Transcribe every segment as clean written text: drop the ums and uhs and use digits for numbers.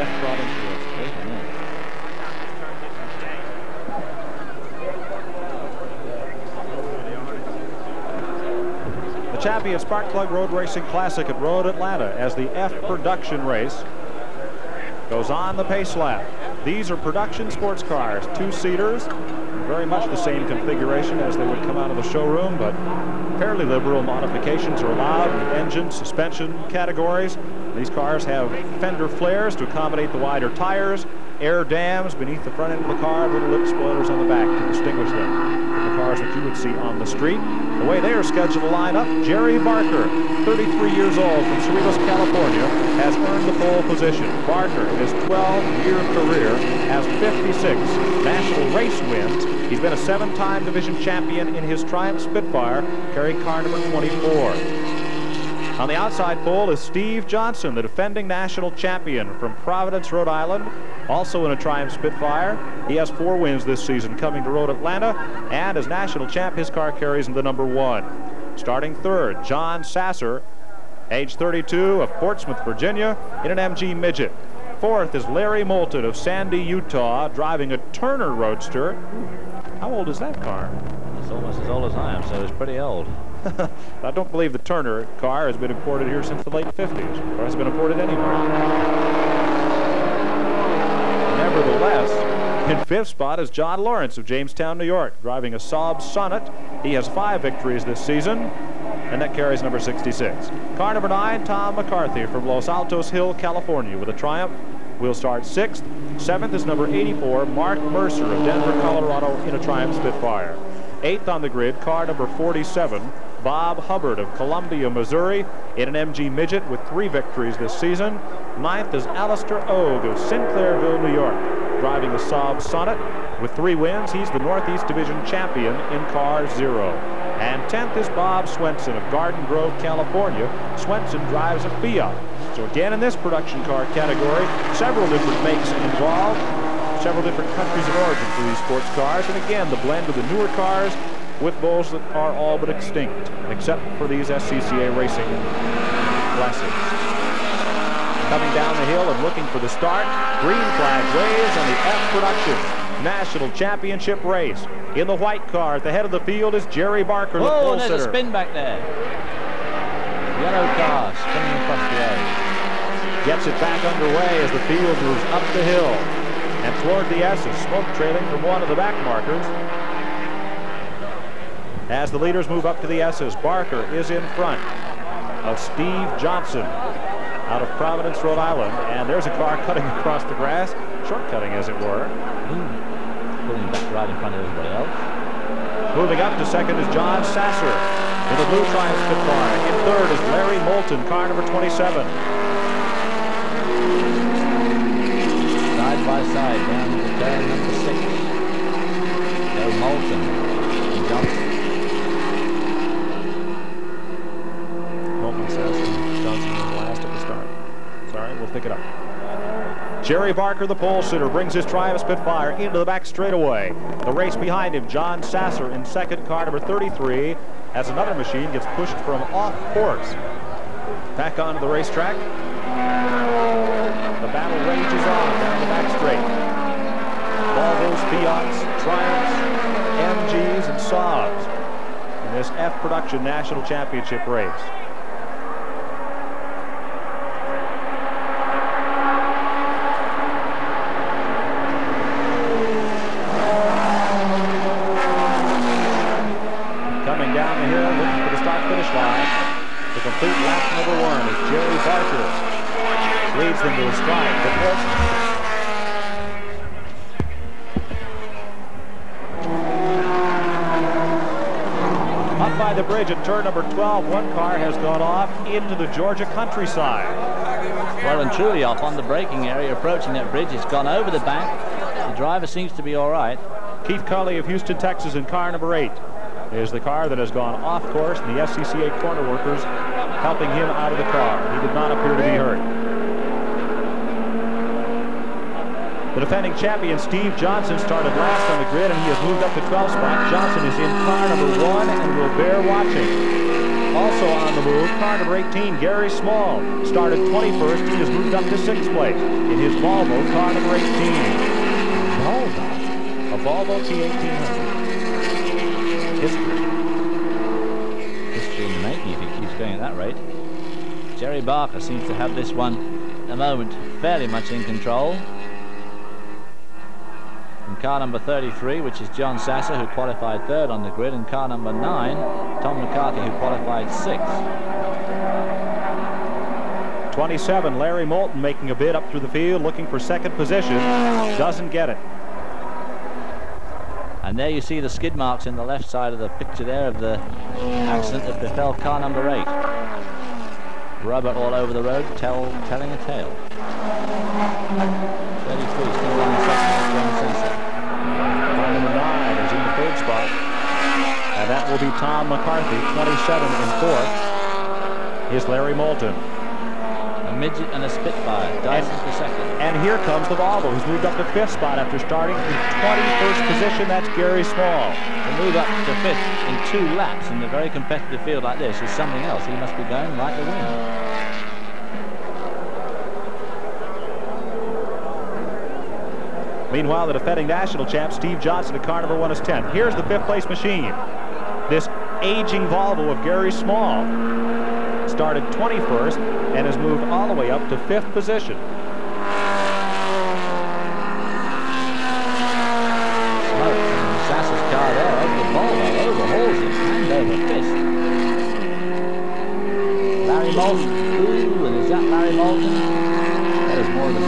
F. Providence Race. The Champion Sparkplug Road Racing Classic at Road Atlanta as the F production race goes on the pace lap. These are production sports cars, two-seaters, very much the same configuration as they would come out of the showroom, but fairly liberal modifications are allowed in engine, suspension categories. These cars have fender flares to accommodate the wider tires, air dams beneath the front end of the car, little lip spoilers on the back to distinguish them from the cars that you would see on the street. The way they are scheduled to line up, Jerry Barker, 33 years old from Cerritos, California, has earned the pole position. Barker, in his 12-year career, has 56 national race wins. He's been a 7-time division champion in his Triumph Spitfire, carrying car number 24. On the outside pole is Steve Johnson, the defending national champion from Providence, Rhode Island, also in a Triumph Spitfire. He has 4 wins this season coming to Road Atlanta, and as national champ, his car carries in the number 1. Starting third, John Sasser, age 32, of Portsmouth, Virginia, in an MG Midget. Fourth is Larry Moulton of Sandy, Utah, driving a Turner Roadster. How old is that car? It's almost as old as I am, so it's pretty old. I don't believe the Turner car has been imported here since the late 50s, or has been imported anywhere. Nevertheless, in 5th spot is John Lawrence of Jamestown, New York, driving a Saab Sonnet. He has 5 victories this season, and that carries number 66. Car number 9, Tom McCarthy from Los Altos Hill, California, with a Triumph. Will start 6th. 7th is number 84, Mark Mercer of Denver, Colorado, in a Triumph Spitfire. 8th on the grid, car number 47, Bob Hubbard of Columbia, Missouri, in an MG Midget with 3 victories this season. 9th is Alistair Ogue of Sinclairville, New York, driving the Saab Sonnet. With 3 wins, he's the Northeast Division champion in car 0. And 10th is Bob Swenson of Garden Grove, California. Swenson drives a Fiat. So again, in this production car category, several different makes involved, several different countries of origin for these sports cars, and again, the blend of the newer cars with those that are all but extinct, except for these SCCA racing classics. Coming down the hill and looking for the start, green flag waves on the F production national championship race. In the white car at the head of the field is Jerry Barker, the pole sitter. There's a spin back there. Yellow car spinning across the road. Gets it back underway as the field moves up the hill and toward the S's, smoke trailing from one of the back markers. As the leaders move up to the S's, Barker is in front of Steve Johnson out of Providence, Rhode Island, and there's a car cutting across the grass, shortcutting as it were. Pulling back right in front of everybody else. Moving up to second is John Sasser in the blue Triumph Spitfire. In third is Larry Moulton, car number 27. Side by side down to turn number 6. Go Moulton and Johnson. Moulton says Johnson was last at the start. Sorry, we'll pick it up. Jerry Barker, the pole sitter, brings his Triumph Spitfire into the back straightaway. The race behind him, John Sasser in second, car number 33, as another machine gets pushed from off course. Back onto the racetrack. The battle rages on down the back straight. Volvos, Fiats, Triumphs, MGs, and Saabs in this F production national championship race. The complete lap number 1 is Jerry Barker. Leads them to a strike. Up by the bridge at turn number 12, one car has gone off into the Georgia countryside. Well and truly off on the braking area, approaching that bridge. It's gone over the bank. The driver seems to be all right. Keith Cully of Houston, Texas, in car number 8. Is the car that has gone off course, and the SCCA corner workers helping him out of the car. He did not appear to be hurt. The defending champion, Steve Johnson, started last on the grid, and he has moved up to 12th spot. Johnson is in car number 1 and will bear watching. Also on the move, car number 18, Gary Small. Started 21st. He has moved up to 6th place in his Volvo, car number 18. Volvo? A Volvo T1800. History. History in the making if he keeps going at that rate. Jerry Barker seems to have this one at the moment fairly much in control. And car number 33, which is John Sasser, who qualified 3rd on the grid, and car number 9, Tom McCarthy, who qualified 6th. 27, Larry Moulton making a bid up through the field, looking for 2nd position. Doesn't get it. And there you see the skid marks in the left side of the picture there of the accident that befell car number 8. Rubber all over the road, telling a tale. 33, still running second, John Sasser. Car number 9 is in the 3rd spot. And that will be Tom McCarthy, 27 in 4th. Here's Larry Moulton. A midget and a Spitfire, Dyson's the 2nd. And here comes the Volvo, who's moved up to 5th spot after starting in 21st position. That's Gary Small. To move up to 5th in 2 laps in a very competitive field like this is something else. He must be going right to win. Meanwhile, the defending national champ, Steve Johnson, at car number 1 is 10th. Here's the 5th place machine. This aging Volvo of Gary Small started 21st and has moved all the way up to 5th position. Sasser's car there over the Volvo, overhauls it, hand over fist. Larry Moulton, ooh, and is that Larry Moulton? That is more than a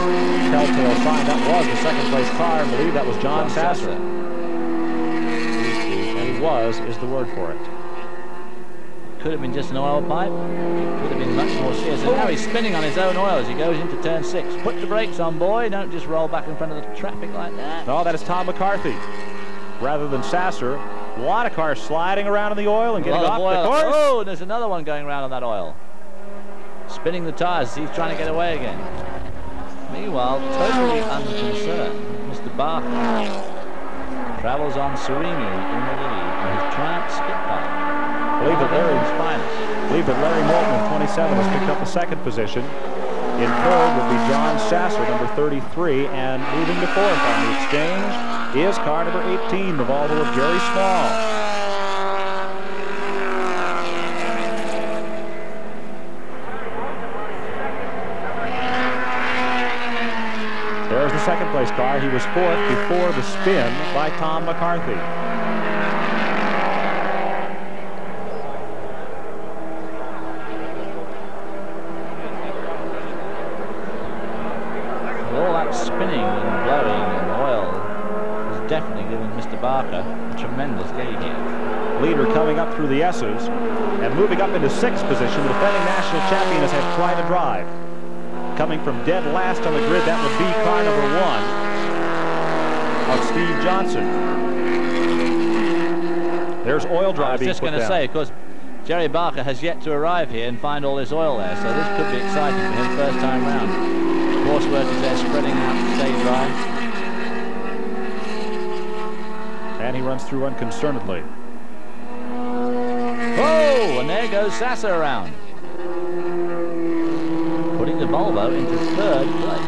telltale sign. That was the 2nd place car. I believe that was John Sasser. And he was is the word for it. Could have been just an oil pipe. It could have been much more serious. And now he's spinning on his own oil as he goes into turn 6. Put the brakes on, boy. Don't just roll back in front of the traffic like that. No, that is Tom McCarthy rather than Sasser. A lot of cars sliding around in the oil and getting off the course. Oh, and there's another one going around on that oil. Spinning the tires. He's trying to get away again. Meanwhile, totally unconcerned, Mr. Barker travels on serenely in the lead in his Triumph Spitfire. Believe that Larry Moulton in 27 has picked up the 2nd position. In 3rd would be John Sasser, number 33, and moving to 4th on the exchange is car number 18, the Volvo of Gary Small. There's the 2nd place car. He was 4th before the spin by Tom McCarthy. Spinning and blowing and oil has definitely given Mr. Barker a tremendous lead here. Leader coming up through the S's and moving up into 6th position. The defending national champion has had quite a drive. Coming from dead last on the grid, that would be car number 1 of Steve Johnson. There's oil dry. I was just going to say, of course, Jerry Barker has yet to arrive here and find all this oil there, so this could be exciting for him first time round. Horse work is there spreading out to stay dry. And he runs through unconcernedly. Oh, and there goes Sasser around. Putting the Volvo into 3rd place.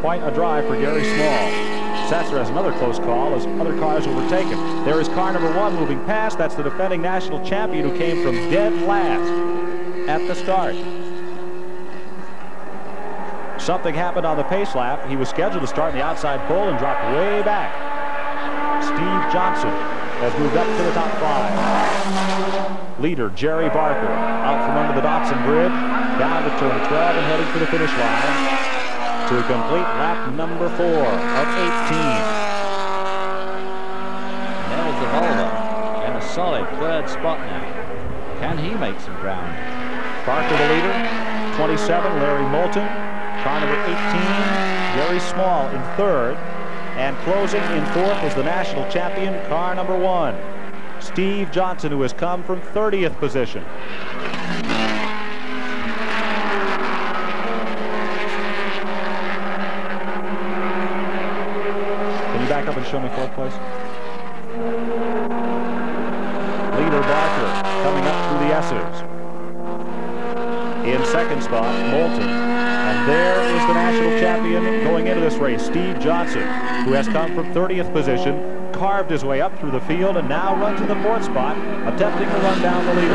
Quite a drive for Gary Small. Sasser has another close call as other cars overtake him. There is car number 1 moving past. That's the defending national champion who came from dead last at the start. Something happened on the pace lap. He was scheduled to start in the outside pole and dropped way back. Steve Johnson has moved up to the top 5. Leader Jerry Barker out from under the Datsun grid, down to turn 12 and heading for the finish line to complete lap number 4 of 18. There's the Volvo in a solid 3rd spot now. Can he make some ground? Barker the leader, 27, Larry Moulton. Car number 18, Gary Small in 3rd. And closing in 4th is the national champion, car number 1, Steve Johnson, who has come from 30th position. Can you back up and show me 4th place? Leader Barker. coming up through the S's. In second spot, Moulton. And there is the national champion going into this race, Steve Johnson, who has come from 30th position, carved his way up through the field, and now runs in the 4th spot, attempting to run down the leader.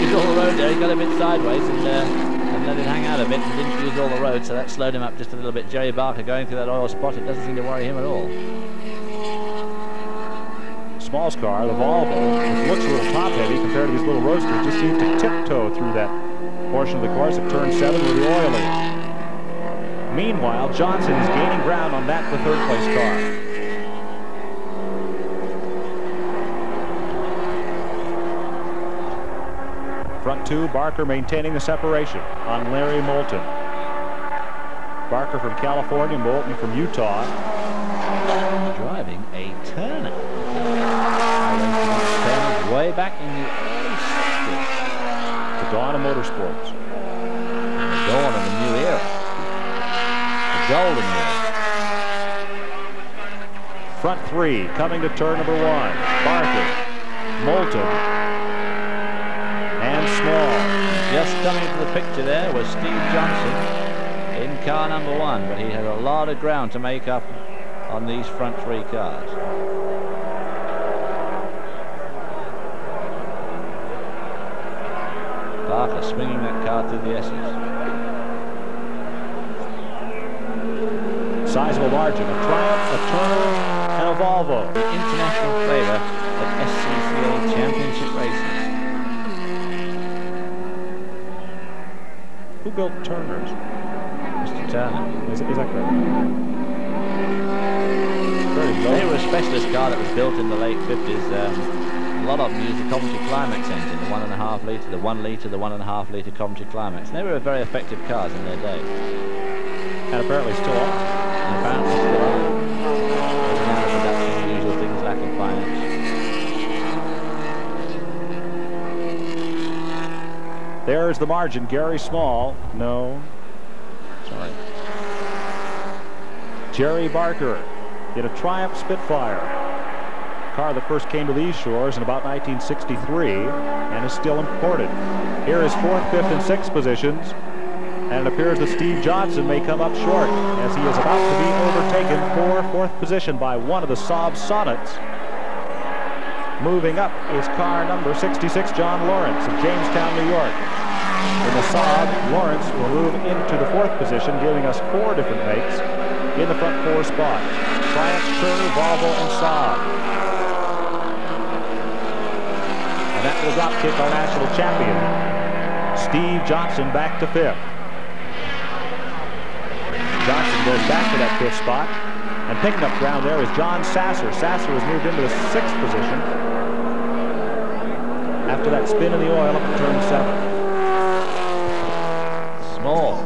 He's all the road there. He got a bit sideways and let it hang out a bit and didn't use all the road, so that slowed him up just a little bit. Jerry Barker going through that oil spot, it doesn't seem to worry him at all. Small's car, the Volvo, which looks a little top-heavy compared to these little roadsters, just seemed to tiptoe through that portion of the course at turn 7 where the oil is. Meanwhile, Johnson is gaining ground on that, the 3rd place car. Front 2, Barker maintaining the separation on Larry Moulton. Barker from California, Moulton from Utah. Driving a Turner. Way back in the early 60s. The dawn of motorsports. The dawn of a new era. The golden era. Front 3 coming to turn number 1. Barker, Moulton, and Small. Just coming into the picture there was Steve Johnson in car number 1, but he had a lot of ground to make up on these front 3 cars. Barker swinging that car through the S's. Sizable margin, a Triumph, a Turner, and a Volvo. The international flavor of SCCA championship races. Who built Turners? Mr. Turner. Is that correct? They were a specialist car that was built in the late 50s. A lot of them used the Coventry Climax engine, the 1.5 litre, the 1 litre, the 1.5 litre Coventry Climax. And they were very effective cars in their day. And apparently still are. And apparently still are. Now the production, the usual things, lack of finance. There's the margin. Gary Small. No. Sorry. Jerry Barker in a Triumph Spitfire. Car that first came to these shores in about 1963 and is still imported. Here is 4th, 5th, and 6th positions, and it appears that Steve Johnson may come up short as he is about to be overtaken for 4th position by one of the Saab Sonnets. Moving up is car number 66, John Lawrence of Jamestown, New York. In the Saab, Lawrence will move into the 4th position, giving us 4 different makes in the front 4 spot. Triumph, Turner, Volvo, and Saab. And that will drop kick our national champion, Steve Johnson, back to 5th. Johnson goes back to that 5th spot, and picking up ground there is John Sasser. Sasser has moved into the 6th position after that spin in the oil up at turn 7. Small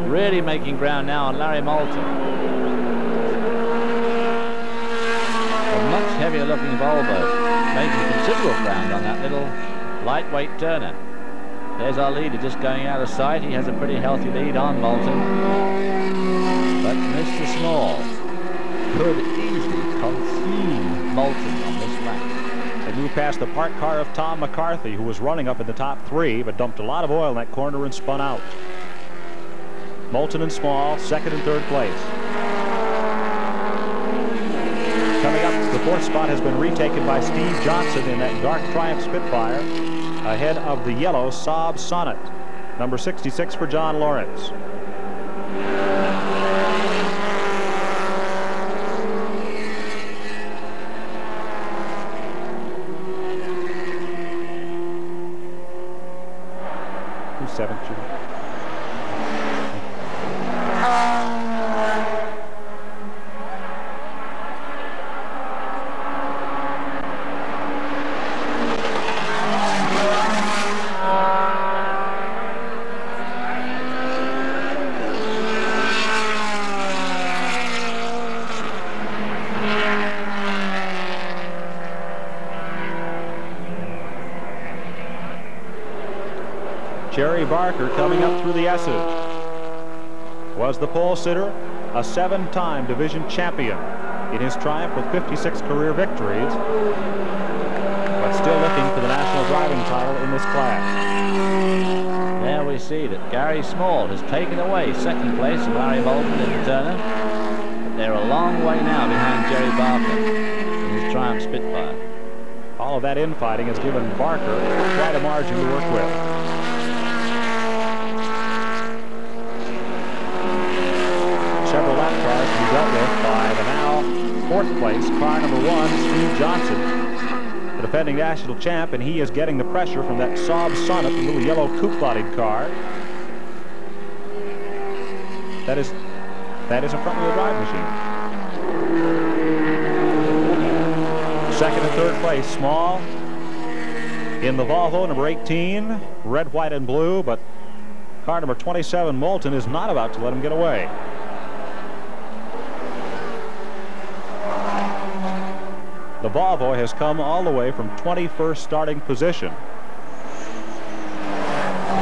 really making ground now on Larry Moulton. A much heavier looking Volvo making considerable ground on that little lightweight Turner. There's our leader just going out of sight. He has a pretty healthy lead on Moulton, but Mr. Small could easily consume Moulton on this lap. They moved past the parked car of Tom McCarthy, who was running up in the top 3, but dumped a lot of oil in that corner and spun out. Moulton and Small, 2nd and 3rd place. Coming up, the 4th spot has been retaken by Steve Johnson in that dark Triumph Spitfire, ahead of the yellow Saab Sonnet, number 66 for John Lawrence. Who's 7th, Judy? Jerry Barker coming up through the S's. Was the pole sitter, a 7-time division champion in his Triumph with 56 career victories. but still looking for the national driving title in this class. There we see that Gary Small has taken away second place from Larry Moulton in the Turner. But they're a long way now behind Jerry Barker in his Triumph Spitfire. All of that infighting has given Barker quite a margin to work with. Several lap cars to be dealt with by the now fourth place car number 1, Steve Johnson, the defending national champ, and he is getting the pressure from that Saab Sonnet, the little yellow coupe-bodied car. That is a front-wheel drive machine. Second and third place, Small in the Volvo, number 18, red, white, and blue, but car number 27, Moulton, is not about to let him get away. The Volvo has come all the way from 21st starting position.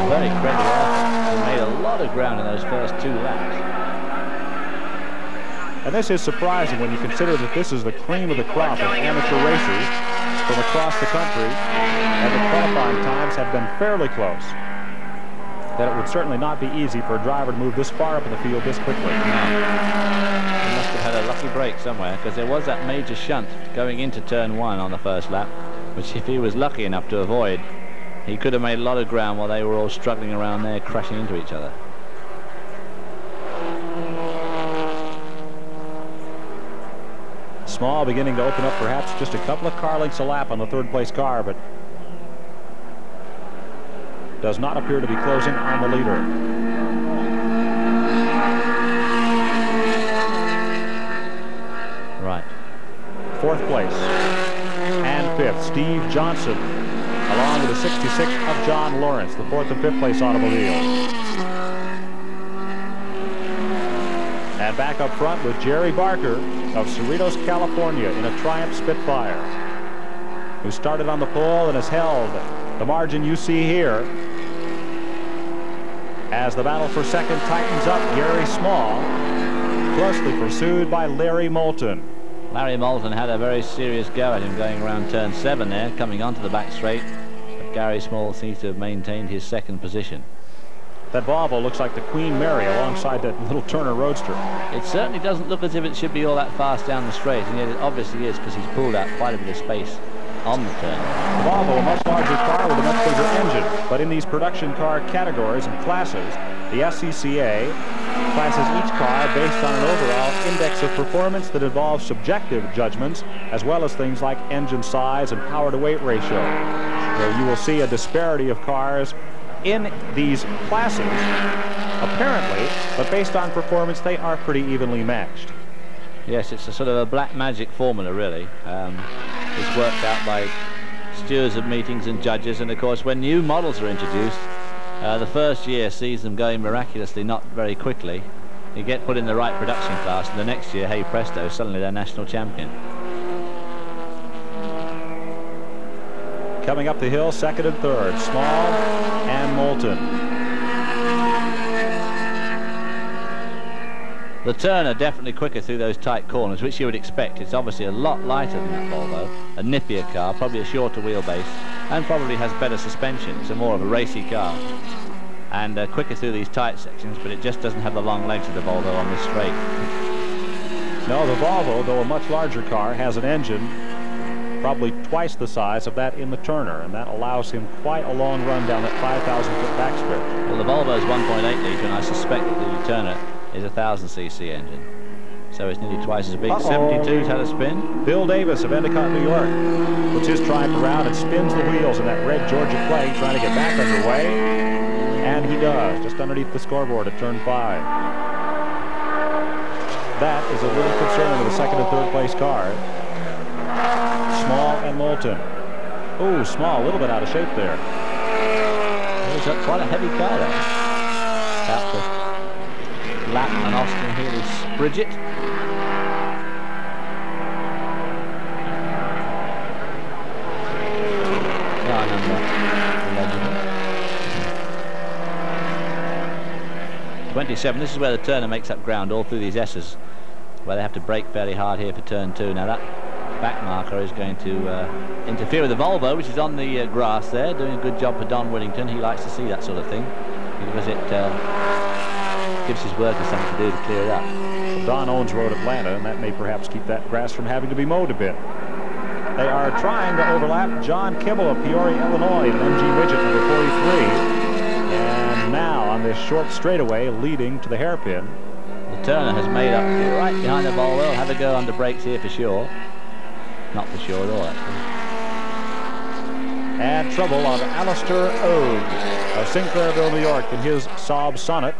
Very credible effort. He made a lot of ground in those first 2 laps. And this is surprising when you consider that this is the cream of the crop of amateur racers from across the country, and the qualifying times have been fairly close. That it would certainly not be easy for a driver to move this far up in the field this quickly. No. He must have had a lucky break somewhere, because there was that major shunt going into turn 1 on the first lap, which if he was lucky enough to avoid, he could have made a lot of ground while they were all struggling around there, crashing into each other. Small beginning to open up perhaps just a couple of car lengths a lap on the third place car, but does not appear to be closing on the leader. Right. Fourth place and fifth, Steve Johnson, along with the 66 of John Lawrence, the fourth and fifth place automobiles. And back up front with Jerry Barker of Cerritos, California, in a Triumph Spitfire, who started on the pole and has held the margin you see here. As the battle for second tightens up, Gary Small closely pursued by Larry Moulton. Larry Moulton had a very serious go at him going around turn 7 there, coming onto the back straight, but Gary Small seems to have maintained his second position. That Volvo looks like the Queen Mary alongside that little Turner Roadster. It certainly doesn't look as if it should be all that fast down the straight, and yet it obviously is, because he's pulled out quite a bit of space on the turn. The Volvo, a much larger car with a much bigger engine, but in these production car categories and classes, the SCCA classes each car based on an overall index of performance that involves subjective judgments, as well as things like engine size and power-to-weight ratio. So you will see a disparity of cars in these classes, apparently, but based on performance, they are pretty evenly matched. Yes, it's a sort of a black magic formula, really. It's worked out by stewards of meetings and judges, and of course, when new models are introduced, the first year sees them going miraculously not very quickly. You get put in the right production class, and the next year, hey presto, suddenly they're national champion. Coming up the hill, second and third, Small and Moulton. The Turner definitely quicker through those tight corners, which you would expect. It's obviously a lot lighter than that Volvo, a nippier car, probably a shorter wheelbase, and probably has better suspension. It's a more of a racy car, and quicker through these tight sections, but it just doesn't have the long legs of the Volvo on this straight. No, the Volvo, though a much larger car, has an engine probably twice the size of that in the Turner, and that allows him quite a long run down that 5,000-foot backstretch. Well, the Volvo is 1.8 litre, and I suspect that the Turner is a 1,000cc engine, so it's nearly twice as big. 72's had a spin. Bill Davis of Endicott, New York, puts his Triumph around and spins the wheels in that red Georgia clay, trying to get back underway, and he does, just underneath the scoreboard at turn 5. That is a little concerning with the second and third place car. Small and Moulton. Oh, Small, a little bit out of shape there. He's got quite a heavy car there. About to lap an Austin Healey Bridget. Car number 11. 27. This is where the Turner makes up ground all through these S's, where they have to brake fairly hard here for turn 2. Now that back marker is going to interfere with the Volvo, which is on the grass there, doing a good job for Don Whittington. He likes to see that sort of thing because it gives his workers something to do to clear it up. Well, Don owns Road Atlanta, and that may perhaps keep that grass from having to be mowed a bit. They are trying to overlap John Kimmel of Peoria, Illinois, an MG Midget number 43. And now on this short straightaway leading to the hairpin. The Turner has made up right behind the Volvo. He'll have a go under brakes here for sure. Not for sure at all, actually. And trouble on Alistair Ode of Sinclairville, New York, in his Saab Sonnet.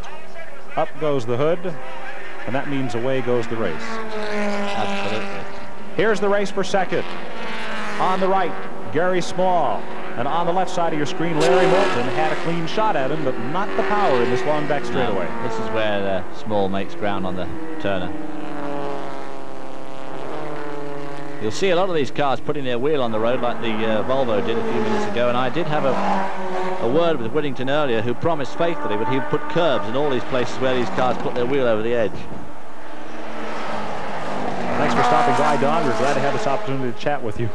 Up goes the hood, and that means away goes the race. Absolutely. Here's the race for second. On the right, Gary Small. And on the left side of your screen, Larry Moulton had a clean shot at him, but not the power in this long back straightaway. No, this is where Small makes ground on the Turner. You'll see a lot of these cars putting their wheel on the road like the Volvo did a few minutes ago, and I did have a word with Whittington earlier, who promised faithfully that he would put curbs in all these places where these cars put their wheel over the edge. Thanks for stopping by, Don. We're glad to have this opportunity to chat with you.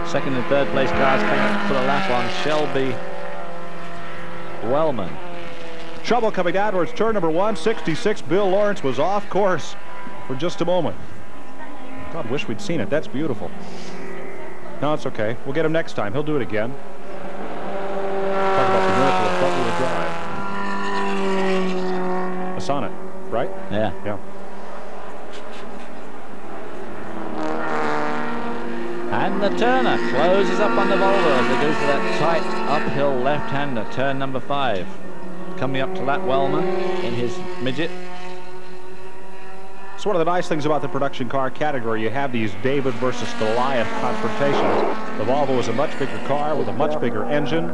Second and third place cars coming up to put a lap on Shelby Wellman. Trouble coming down towards turn number 166. Bill Lawrence was off course for just a moment. God, wish we'd seen it. That's beautiful. No, it's okay. We'll get him next time. He'll do it again. Talk about the miracle of front-wheel drive. A Sonnet, right? Yeah. Yeah. And the Turner closes up on the Volvo as they go for that tight uphill left-hander, turn number 5. Coming up to Lat Wellman in his midget. It's one of the nice things about the production car category. You have these David versus Goliath confrontations. The Volvo is a much bigger car with a much bigger engine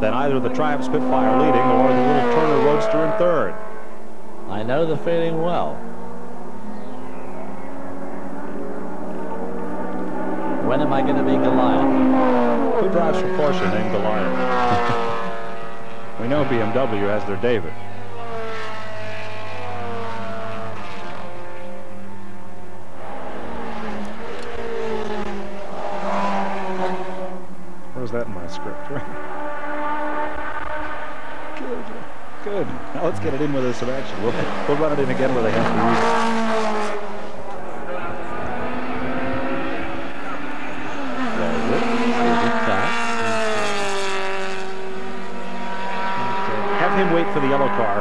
than either the Triumph Spitfire leading or the little Turner Roadster in third. I know the feeling well. When am I going to be Goliath? Who drives for Porsche named Goliath? We know BMW has their David. Where's that in my script? Right? Good. Now let's get it in with us some action. We'll run it in again where they have to use it. Have him wait for the yellow car.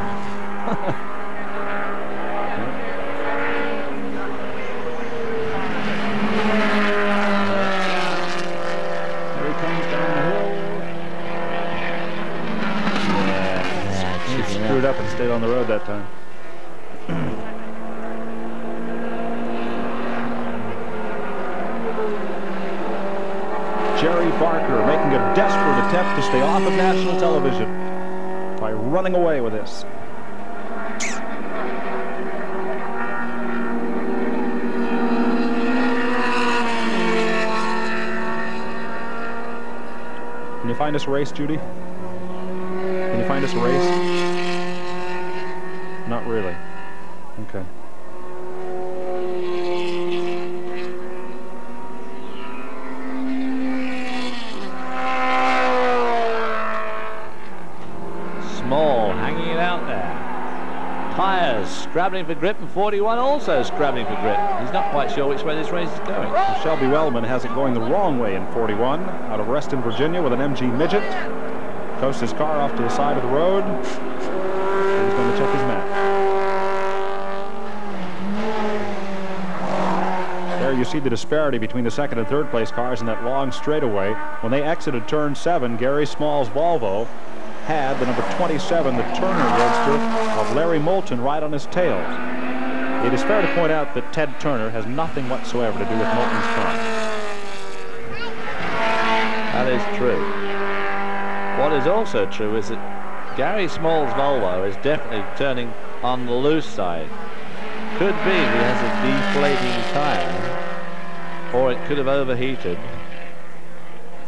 There he comes down the hill. Yeah, he screwed up and stayed on the road that time. Jerry Barker making a desperate attempt to stay off of national television by running away with this. Can you find us a race, Judy? Can you find us a race? Not really. Okay. Small, hanging it out there. Tyres scrabbling for grip, and 41 also scrabbling for grip. He's not quite sure which way this race is going. Well, Shelby Wellman has it going the wrong way in 41 out of Reston, Virginia with an MG Midget. Coasts his car off to the side of the road. He's going to check his map. There you see the disparity between the second and third place cars in that long straightaway. When they exited turn 7, Gary Small's Volvo had the number 27, the Turner Roadster of Larry Moulton, right on his tail. It is fair to point out that Ted Turner has nothing whatsoever to do with Moulton's car. That is true. What is also true is that Gary Small's Volvo is definitely turning on the loose side. Could be he has a deflating tire. or it could have overheated,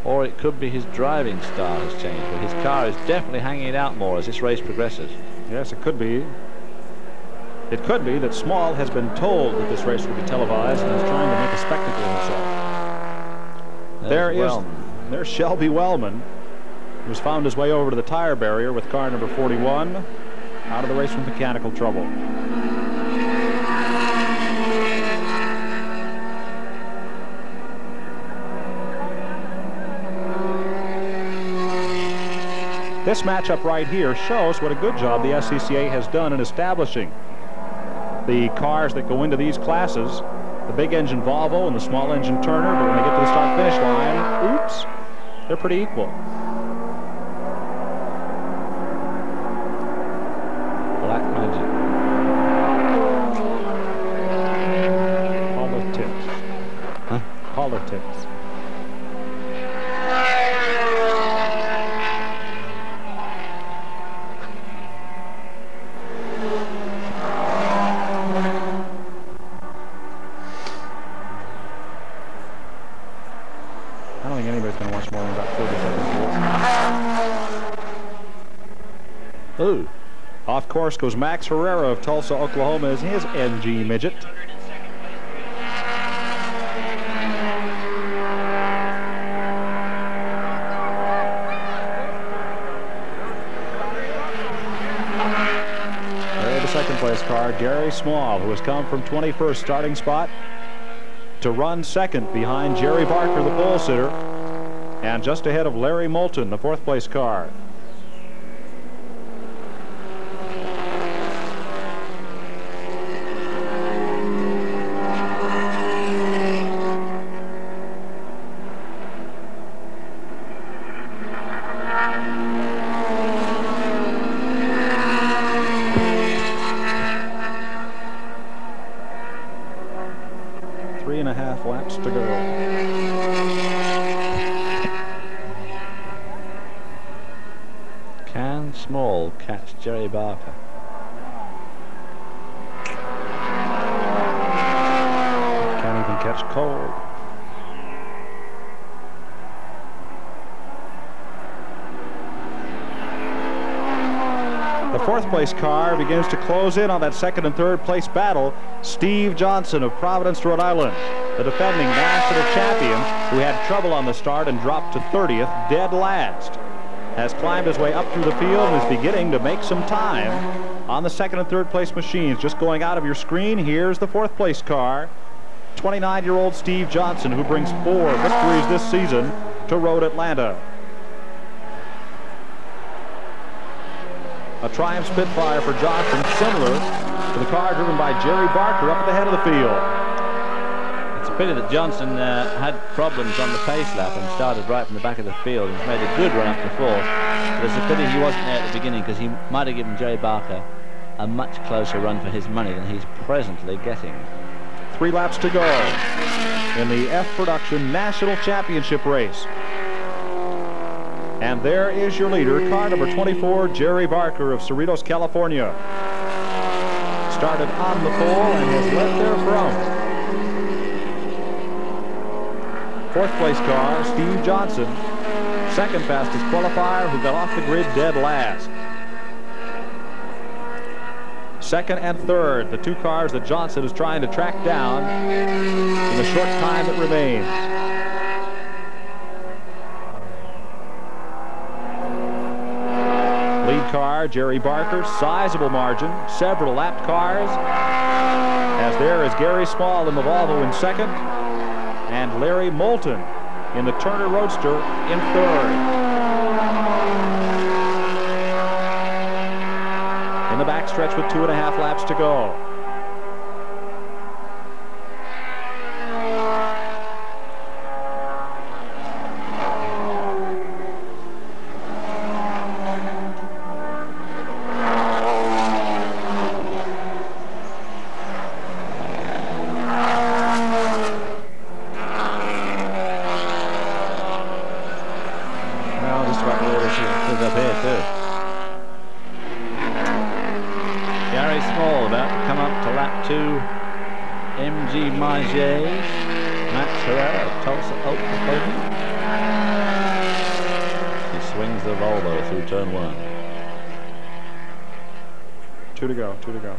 or it could be his driving style has changed, but his car is definitely hanging it out more as this race progresses. Yes, it could be. It could be that Small has been told that this race will be televised and is trying to make a spectacle of himself. There's Shelby Wellman, who's found his way over to the tire barrier with car number 41, out of the race with mechanical trouble. This matchup right here shows what a good job the SCCA has done in establishing the cars that go into these classes. The big engine Volvo and the small engine Turner, but when they get to the start-finish line, oops, they're pretty equal. Black Magic. Politics. Huh? Politics. Ooh. Off course goes Max Herrera of Tulsa, Oklahoma, as his NG midget. There, the second place car, Gary Small, who has come from 21st starting spot to run second behind Jerry Barker, the pole sitter, and just ahead of Larry Moulton, the fourth place car. Laps to go. Can Small catch Jerry Barker? Can't even catch cold. The fourth place car begins to close in on that second and third place battle. Steve Johnson of Providence, Rhode Island, the defending national champion, who had trouble on the start and dropped to 30th, dead last, has climbed his way up through the field and is beginning to make some time on the second and third place machines. Just going out of your screen, here's the fourth place car, 29-year-old Steve Johnson, who brings 4 victories this season to Road Atlanta. A Triumph Spitfire for Johnson, similar to the car driven by Jerry Barker up at the head of the field. It's a pity that Johnson had problems on the pace lap and started right from the back of the field and made a good run up to fourth. But it's a pity he wasn't there at the beginning, because he might have given Jerry Barker a much closer run for his money than he's presently getting. 3 laps to go in the F Production National Championship race. And there is your leader, car number 24, Jerry Barker of Cerritos, California. Started on the pole and has led there from. Fourth place car, Steve Johnson, second fastest qualifier, who got off the grid dead last. Second and third, the 2 cars that Johnson is trying to track down in the short time that remains. Lead car, Jerry Barker, sizable margin, several lapped cars, as there is Gary Small in the Volvo in second, and Larry Moulton in the Turner Roadster in third. In the backstretch with 2.5 laps to go. Up here too. Gary Small about to come up to lap 2. MG Mages Max Herrera of Tulsa, Oklahoma. He swings the Volvo through turn 1. 2 to go, 2 to go.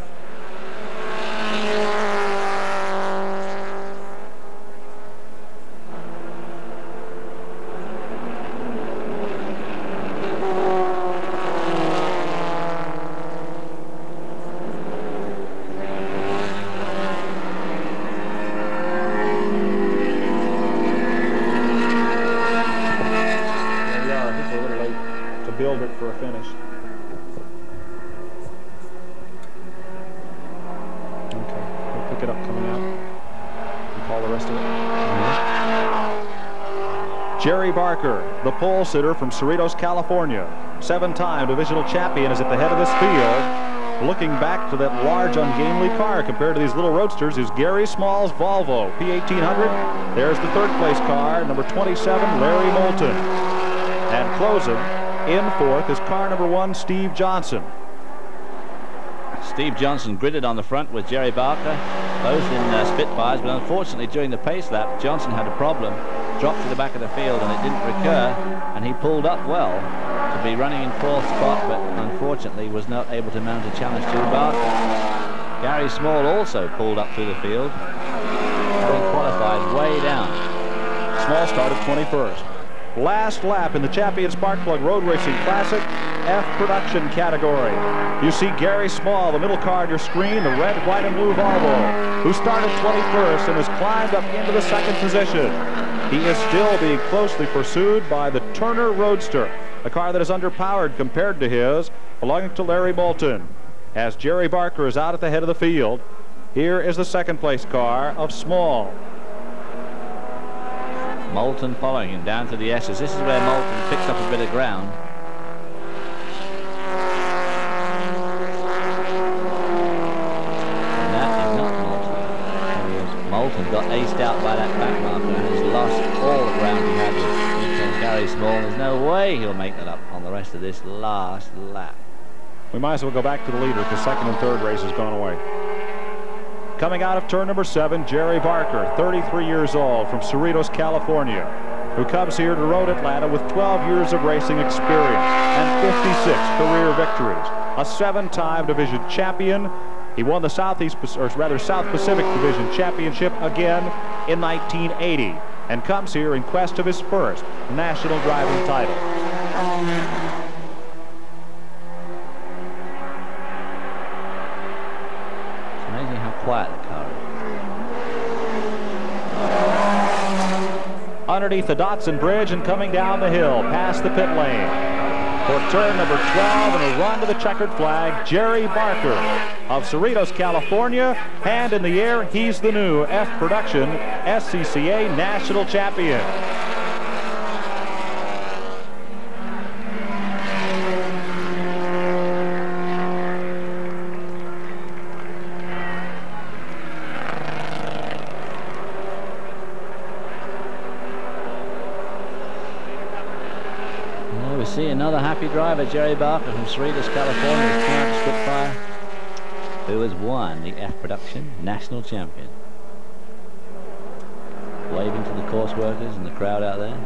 Build it for a finish. Okay, we'll pick it up coming out and call the rest of it. Jerry Barker, the pole sitter from Cerritos, California, 7-time divisional champion, is at the head of this field. Looking back to that large, ungainly car compared to these little roadsters is Gary Small's Volvo P1800. There's the third place car, number 27, Larry Moulton. And closing in fourth is car number 1, Steve Johnson. Steve Johnson gridded on the front with Jerry Barker, both in Spitfires, but unfortunately during the pace lap, Johnson had a problem, dropped to the back of the field, and it didn't recur, and he pulled up well to be running in fourth spot, but unfortunately was not able to mount a challenge to Barker. Gary Small also pulled up through the field, having qualified way down. Small started 21st. Last lap in the Champion Sparkplug Road Racing Classic F production category. You see Gary Small, the middle car on your screen, the red, white, and blue Volvo, who started 21st and has climbed up into the second position. He is still being closely pursued by the Turner Roadster, a car that is underpowered compared to his, belonging to Larry Moulton. As Jerry Barker is out at the head of the field, here is the second place car of Small. Moulton following him down to the S's. This is where Moulton picks up a bit of ground. And that is not Moulton. Moulton got aced out by that back marker and has lost all the ground he had with Gary Small. There's no way he'll make that up on the rest of this last lap. We might as well go back to the leader because second and third race has gone away. Coming out of turn number 7, Jerry Barker, 33 years old, from Cerritos, California, who comes here to Road Atlanta with 12 years of racing experience and 56 career victories. A 7-time division champion. He won the South Pacific Division Championship again in 1980 and comes here in quest of his first national driving title. Quiet the car. Underneath the Dotson Bridge and coming down the hill past the pit lane for turn number 12 and a run to the checkered flag, Jerry Barker of Cerritos, California. Hand in the air, he's the new F Production SCCA National Champion. See another happy driver, Jerry Barker from Cerritos, California, his current Spitfire, who has won the F Production National Champion. Waving to the course workers and the crowd out there.